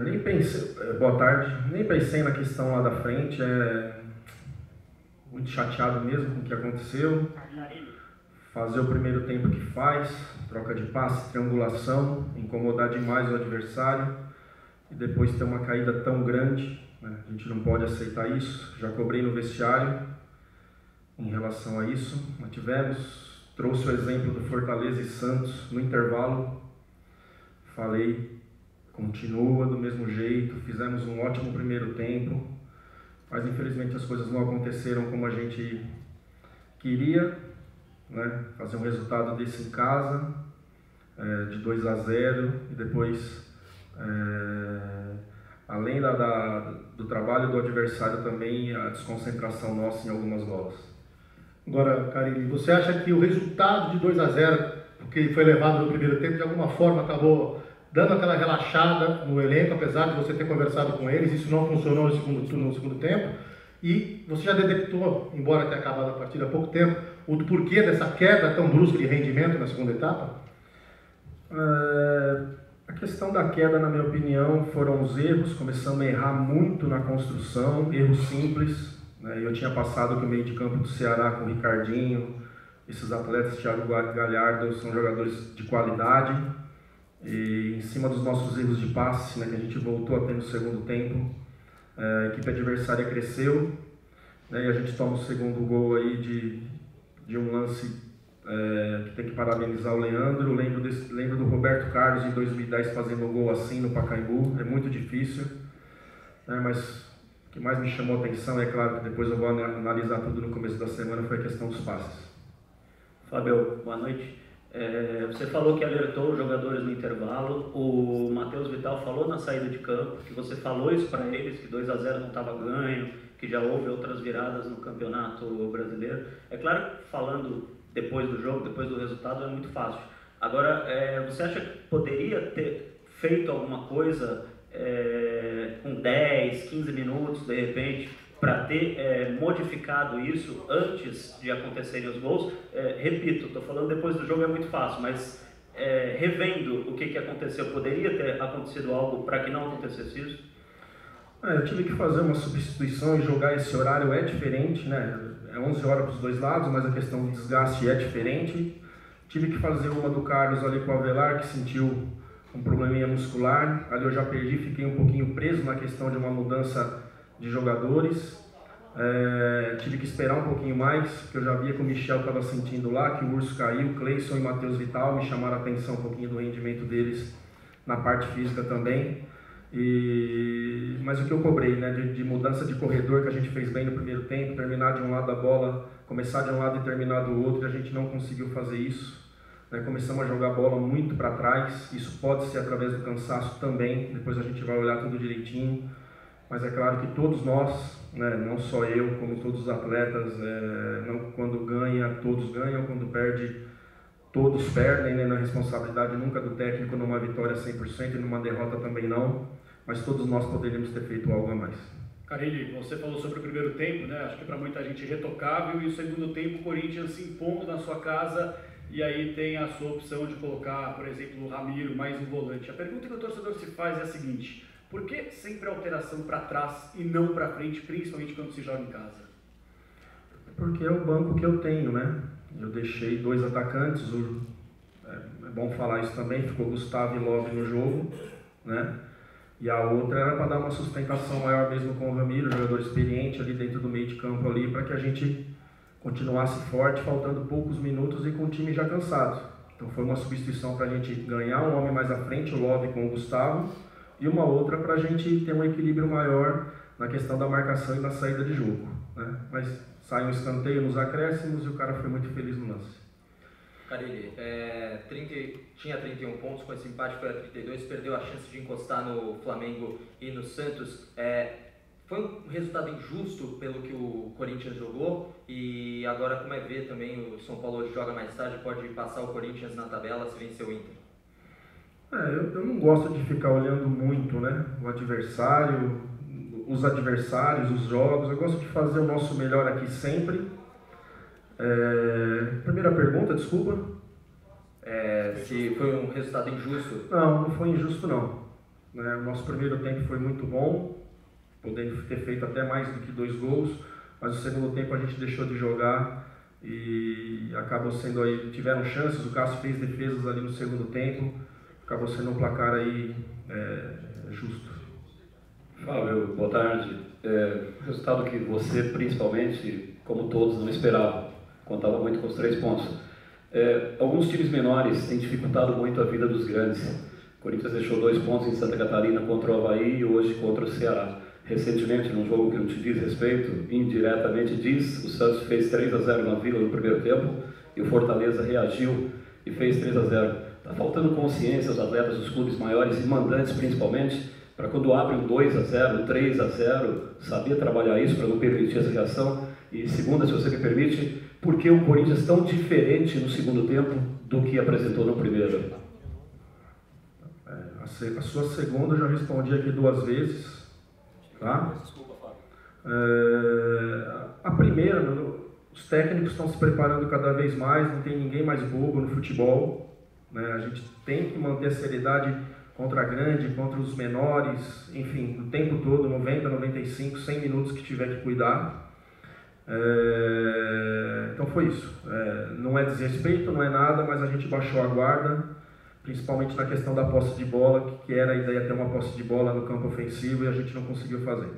Nem pensei, boa tarde, nem pensei na questão lá da frente, muito chateado mesmo com o que aconteceu. Fazer o primeiro tempo que faz, troca de passe, triangulação, incomodar demais o adversário e depois ter uma caída tão grande, né? A gente não pode aceitar isso. Já cobrei no vestiário em relação a isso, trouxe o exemplo do Fortaleza e Santos no intervalo, falei, continua do mesmo jeito, fizemos um ótimo primeiro tempo, mas infelizmente as coisas não aconteceram como a gente queria, né? Fazer um resultado desse em casa, de 2-0, e depois, além do trabalho do adversário também, a desconcentração nossa em algumas bolas. Agora, Carille, você acha que o resultado de 2-0, porque foi levado no primeiro tempo, de alguma forma acabou dando aquela relaxada no elenco, apesar de você ter conversado com eles, isso não funcionou no segundo tempo, e você já detectou, embora tenha acabado a partida há pouco tempo, o porquê dessa queda tão brusca de rendimento na segunda etapa? A questão da queda, na minha opinião, foram os erros. Começamos a errar muito na construção, erros simples, né? Eu tinha passado que o meio de campo do Ceará com o Ricardinho, esses atletas, Thiago Galhardo, são jogadores de qualidade, e em cima dos nossos erros de passe, né, que a gente voltou a ter no segundo tempo, a equipe adversária cresceu, né, e a gente toma o segundo gol aí de um lance que tem que parabenizar o Leandro. Lembro do Roberto Carlos em 2010 fazendo um gol assim no Pacaembu, é muito difícil, né, mas o que mais me chamou a atenção, é claro que depois eu vou analisar tudo no começo da semana, foi a questão dos passes. Fábio, boa noite. Você falou que alertou os jogadores no intervalo, o Matheus Vital falou na saída de campo, que você falou isso para eles, que 2-0 não estava ganho, que já houve outras viradas no Campeonato Brasileiro. É claro que falando depois do jogo, depois do resultado, é muito fácil. Agora, você acha que poderia ter feito alguma coisa com 10, 15 minutos, de repente, para ter modificado isso antes de acontecerem os gols? Repito, estou falando depois do jogo, é muito fácil, mas revendo o que aconteceu, poderia ter acontecido algo para que não acontecesse isso? Eu tive que fazer uma substituição e jogar esse horário é diferente, né? É 11 horas para os dois lados, mas a questão do desgaste é diferente. Tive que fazer uma do Carlos ali com o Avelar, que sentiu um probleminha muscular. Ali eu já perdi, fiquei um pouquinho preso na questão de uma mudança de jogadores. Tive que esperar um pouquinho mais, porque eu já via que o Michel estava sentindo lá, que o Urso caiu, Cleison e Matheus Vital me chamaram a atenção um pouquinho do rendimento deles na parte física também. Mas o que eu cobrei, né, de mudança de corredor, que a gente fez bem no primeiro tempo, terminar de um lado da bola, começar de um lado e terminar do outro, e a gente não conseguiu fazer isso. Começamos a jogar a bola muito para trás, isso pode ser através do cansaço também, depois a gente vai olhar tudo direitinho. Mas é claro que todos nós, né, não só eu, como todos os atletas, quando ganha, todos ganham, quando perde, todos perdem, né, na responsabilidade nunca do técnico numa vitória 100% e numa derrota também não, mas todos nós poderíamos ter feito algo a mais. Carille, você falou sobre o primeiro tempo, né? Acho que para muita gente irretocável, e o segundo tempo o Corinthians se impondo na sua casa, e aí tem a sua opção de colocar, por exemplo, o Ramiro mais um volante. A pergunta que o torcedor se faz é a seguinte: por que sempre alteração para trás e não para frente, principalmente quando se joga em casa? Porque é o banco que eu tenho, né? Eu deixei dois atacantes, é bom falar isso também, ficou Gustavo e Love no jogo, né? E a outra era para dar uma sustentação maior mesmo com o Ramiro, jogador experiente ali dentro do meio de campo ali, para que a gente continuasse forte, faltando poucos minutos e com o time já cansado. Então foi uma substituição para a gente ganhar um homem mais à frente, o Love com o Gustavo, e uma outra para a gente ter um equilíbrio maior na questão da marcação e da saída de jogo, né? Mas sai um escanteio nos acréscimos e o cara foi muito feliz no lance. Carille, tinha 31 pontos, com esse empate foi a 32, perdeu a chance de encostar no Flamengo e no Santos. Foi um resultado injusto pelo que o Corinthians jogou, e agora, como ver também, o São Paulo hoje joga mais tarde, pode passar o Corinthians na tabela se vencer o Inter. Eu não gosto de ficar olhando muito, né, o adversário, os adversários, os jogos. Eu gosto de fazer o nosso melhor aqui sempre. Primeira pergunta, desculpa. Se foi um resultado injusto? Não, não foi injusto não. né? O nosso primeiro tempo foi muito bom, podendo ter feito até mais do que 2 gols, mas o segundo tempo a gente deixou de jogar e acabou sendo aí, tiveram chances, o Cássio fez defesas ali no segundo tempo, acabou sendo um placar aí justo. Fábio, boa tarde. Resultado que você, principalmente, como todos, não esperava, contava muito com os 3 pontos. Alguns times menores têm dificultado muito a vida dos grandes. O Corinthians deixou 2 pontos em Santa Catarina contra o Avaí e hoje contra o Ceará. Recentemente, num jogo que não te diz respeito, indiretamente diz, o Santos fez 3-0 na Vila no primeiro tempo e o Fortaleza reagiu e fez 3-0. Está faltando consciência aos atletas dos clubes maiores e mandantes, principalmente, para quando abre um 2-0, um 3-0, saber trabalhar isso para não permitir essa reação. E segunda, se você me permite, por que o Corinthians tão diferente no segundo tempo do que apresentou no primeiro? A sua segunda eu já respondi aqui 2 vezes. Tá? Desculpa, Fábio. A primeira, os técnicos estão se preparando cada vez mais, não tem ninguém mais bobo no futebol, né? A gente tem que manter a seriedade contra a grande, contra os menores, enfim, o tempo todo, 90, 95, 100 minutos que tiver que cuidar. Então foi isso. Não é desrespeito, não é nada, mas a gente baixou a guarda, principalmente na questão da posse de bola, que era a ideia ter uma posse de bola no campo ofensivo e a gente não conseguiu fazer.